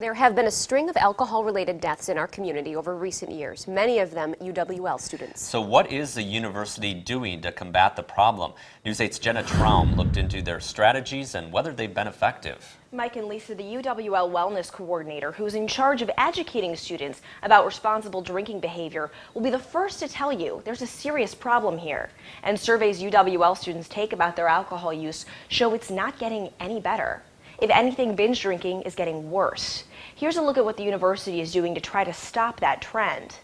There have been a string of alcohol-related deaths in our community over recent years, many of them UWL students. So what is the university doing to combat the problem? News 8's Jenna Traum looked into their strategies and whether they've been effective. Mike and Lisa, the UWL Wellness Coordinator, who's in charge of educating students about responsible drinking behavior, will be the first to tell you there's a serious problem here. And surveys UWL students take about their alcohol use show it's not getting any better. If anything, binge drinking is getting worse. Here's a look at what the university is doing to try to stop that trend.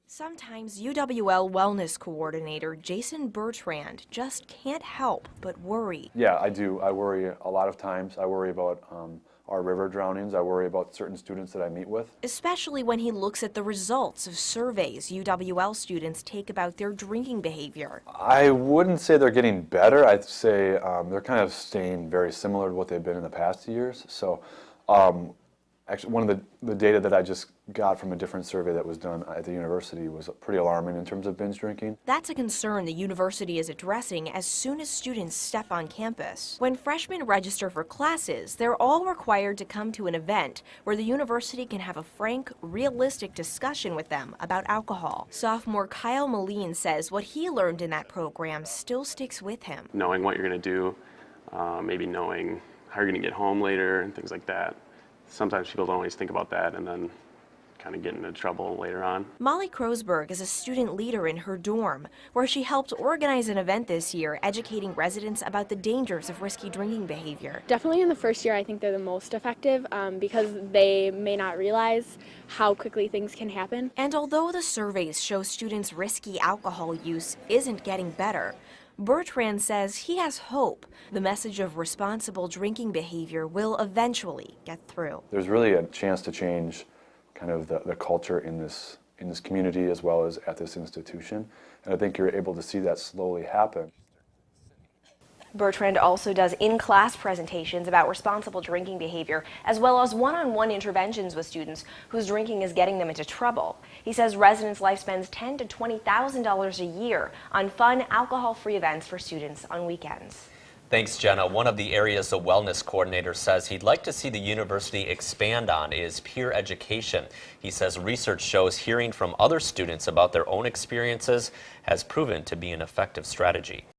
Sometimes UWL Wellness Coordinator Jason Bertrand just can't help but worry. Yeah, I do. I worry a lot of times. I worry about our river drownings. I worry about certain students that I meet with. Especially when he looks at the results of surveys UWL students take about their drinking behavior. I wouldn't say they're getting better. I'd say they're kind of staying very similar to what they've been in the past years. So actually, one of the data that I just got from a different survey that was done at the university was pretty alarming in terms of binge drinking. That's a concern the university is addressing as soon as students step on campus. When freshmen register for classes, they're all required to come to an event where the university can have a frank, realistic discussion with them about alcohol. Sophomore Kyle Moline says what he learned in that program still sticks with him. Knowing what you're going to do, maybe knowing how you're going to get home later and things like that. Sometimes people don't always think about that and then kind of get into trouble later on. Molly Krosberg is a student leader in her dorm, where she helped organize an event this year educating residents about the dangers of risky drinking behavior. Definitely in the first year, I think they're the most effective because they may not realize how quickly things can happen. And although the surveys show students' risky alcohol use isn't getting better, Bertrand says he has hope the message of responsible drinking behavior will eventually get through. There's really a chance to change kind of the culture in this community as well as at this institution. And I think you're able to see that slowly happen. Bertrand also does in-class presentations about responsible drinking behavior, as well as one-on-one interventions with students whose drinking is getting them into trouble. He says Residence Life spends $10,000 to $20,000 a year on fun, alcohol-free events for students on weekends. Thanks, Jenna. One of the areas the wellness coordinator says he'd like to see the university expand on is peer education. He says research shows hearing from other students about their own experiences has proven to be an effective strategy.